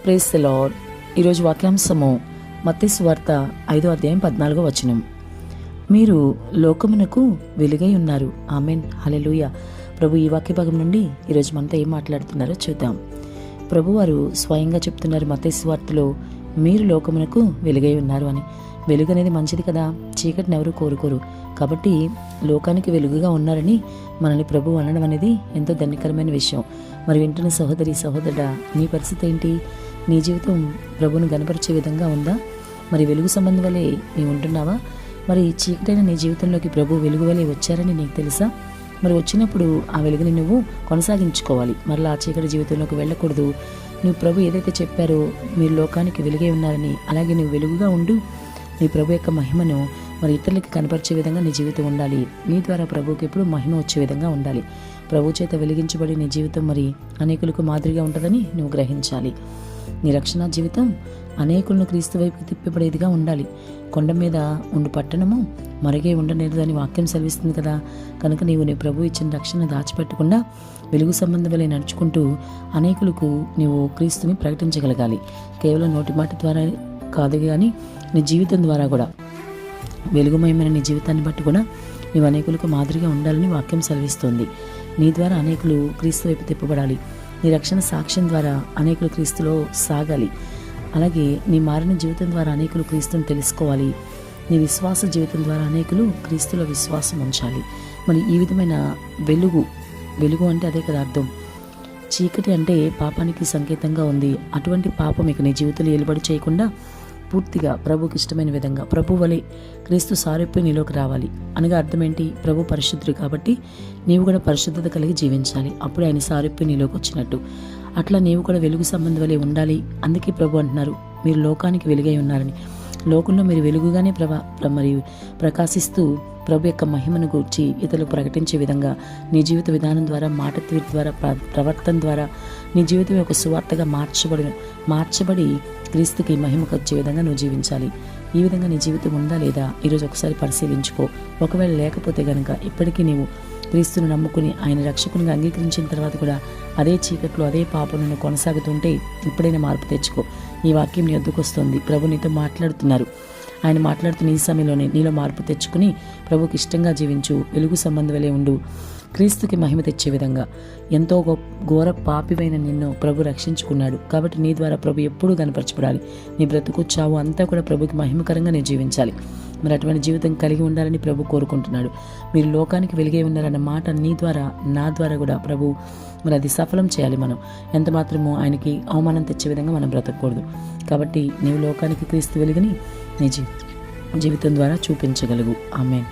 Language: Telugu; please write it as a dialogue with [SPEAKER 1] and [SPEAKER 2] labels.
[SPEAKER 1] Praise the lord. ఈరోజు వాక్యాంశము మత్తయి సువార్త 5వ అధ్యాయం 14వ వచనం. మీరు లోకమునకు వెలుగై ఉన్నారు. ఆమెన్, హల్లెలూయా. ప్రభు ఈ వాక్య భాగం నుండి ఈరోజు మనతో ఏం మాట్లాడుతున్నారో చూద్దాం. ప్రభు వారు స్వయంగా చెప్తున్నారు మత్తయి సువార్తలో, మీరు లోకమునకు వెలుగై ఉన్నారు అని. వెలుగు అనేది మంచిది కదా, చీకటిని ఎవరు కోరుకోరు. కాబట్టి లోకానికి వెలుగుగా ఉన్నారని మనల్ని ప్రభు అనడం అనేది ఎంతో ధన్యకరమైన విషయం. మరి వింటున్న సహోదరి సహోదరుడా, నీ పరిస్థితి ఏంటి? నీ జీవితం ప్రభువును గనపరిచే విధంగా ఉందా? మరి వెలుగు సంబంధం వలె నీవు ఉంటున్నావా? మరి చీకటైన నీ జీవితంలోకి ప్రభు వెలుగు వలె వచ్చారని నీకు తెలుసా? మరి వచ్చినప్పుడు ఆ వెలుగుని నువ్వు కొనసాగించుకోవాలి. మరలా ఆ చీకటి జీవితంలోకి వెళ్ళకూడదు. నువ్వు ప్రభు ఏదైతే చెప్పారో, మీరు లోకానికి వెలుగై ఉన్నారని, అలాగే నువ్వు వెలుగుగా ఉండు. నీ ప్రభు యొక్క మహిమను మరి ఇతరులకి కనపరిచే విధంగా నీ జీవితం ఉండాలి. నీ ద్వారా ప్రభువుకి ఎప్పుడు మహిమ వచ్చే విధంగా ఉండాలి. ప్రభు చేత వెలిగించబడి నీ జీవితం మరి అనేకులకు మాదిరిగా ఉంటుందని నువ్వు గ్రహించాలి. నీ రక్షణ జీవితం అనేకులను క్రీస్తు వైపు తిప్పిపడేదిగా ఉండాలి. కొండ మీద ఉండు పట్టణము మరుగే ఉండనేదని వాక్యం సెలవిస్తుంది కదా. కనుక నీవు నీ ప్రభు ఇచ్చిన రక్షణ దాచిపెట్టకుండా వెలుగు సంబంధమై నడుచుకుంటూ అనేకులకు నీవు క్రీస్తుని ప్రకటించగలగాలి. కేవలం నోటి మాట ద్వారా కాదు, కానీ నీ జీవితం ద్వారా కూడా, వెలుగుమయమైన నీ జీవితాన్ని బట్టి కూడా నీవు అనేకులకు మాదిరిగా ఉండాలని వాక్యం సెలవిస్తుంది. నీ ద్వారా అనేకులు క్రీస్తు వైపు తిప్పబడాలి. నీ రక్షణ సాక్ష్యం ద్వారా అనేకులు క్రీస్తులో సాగాలి. అలాగే నీ మారిన జీవితం ద్వారా అనేకులు క్రీస్తుని తెలుసుకోవాలి. నీ విశ్వాస జీవితం ద్వారా అనేకులు క్రీస్తులో విశ్వాసం ఉంచాలి. మరి ఈ విధమైన వెలుగు అంటే అదే కదా అర్థం. చీకటి అంటే పాపానికి సంకేతంగా ఉంది. అటువంటి పాపం ఇక నీ జీవితంలో ఏలుబడి చేయకుండా పూర్తిగా ప్రభుకి ఇష్టమైన విధంగా ప్రభు వలె క్రీస్తు సారూప్యం నీలోకి రావాలి. అనగా అర్థం ఏంటి? ప్రభు పరిశుద్ధుడు కాబట్టి నీవు కూడా పరిశుద్ధత కలిగి జీవించాలి. అప్పుడు ఆయన సారూప్యం నీలోకి వచ్చినట్టు. అట్లా నీవు కూడా వెలుగు సంబంధం వలె ఉండాలి. అందుకే ప్రభు అంటున్నారు, మీరు లోకానికి వెలుగై ఉన్నారని. లోకంలో మీరు వెలుగుగానే ప్రకాశిస్తూ ప్రభు యొక్క మహిమను గూర్చి ఇతరులకు ప్రకటించే విధంగా నీ జీవిత విధానం ద్వారా, మాట తీరు ద్వారా, ప్రవర్తన ద్వారా నీ జీవితం ఒక సువార్తగా మార్చబడి క్రీస్తుకి మహిమకు వచ్చే విధంగా నువ్వు జీవించాలి. ఈ విధంగా నీ జీవితం ఉందా లేదా ఈరోజు ఒకసారి పరిశీలించుకో. ఒకవేళ లేకపోతే గనక ఇప్పటికీ నీవు క్రీస్తుని నమ్ముకుని ఆయన రక్షకునిగా అంగీకరించిన తర్వాత కూడా అదే చీకట్లో అదే పాపలను కొనసాగుతుంటే ఇప్పుడైనా మార్పు తెచ్చుకో. ఈ వాక్యం నీ వద్దకు వస్తుంది. ప్రభు నీతో మాట్లాడుతున్నారు. ఆయన మాట్లాడుతున్న ఈ సమయంలోనే నీలో మార్పు తెచ్చుకుని ప్రభుకి ఇష్టంగా జీవించు. వెలుగు సంబంధంలే ఉండు. క్రీస్తుకి మహిమ తెచ్చే విధంగా. ఎంతో ఘోర పాపివైన నిన్ను ప్రభు రక్షించుకున్నాడు. కాబట్టి నీ ద్వారా ప్రభు ఎప్పుడూ కనపరచబడాలి. నీ బ్రతుకు చావు అంతా కూడా ప్రభుకి మహిమకరంగా నేను జీవించాలి. మరి అటువంటి జీవితం కలిగి ఉండాలని ప్రభు కోరుకుంటున్నాడు. మీరు లోకానికి వెలుగై ఉన్నారన్న మాట నీ ద్వారా, నా ద్వారా కూడా ప్రభు మరి అది సఫలం చేయాలి. మనం ఎంత మాత్రమూ ఆయనకి అవమానం తెచ్చే విధంగా మనం బ్రతకూడదు. కాబట్టి నీవు లోకానికి క్రీస్తు వెలుగుని నీ జీవితం ద్వారా చూపించగలుగు. ఆమేన్.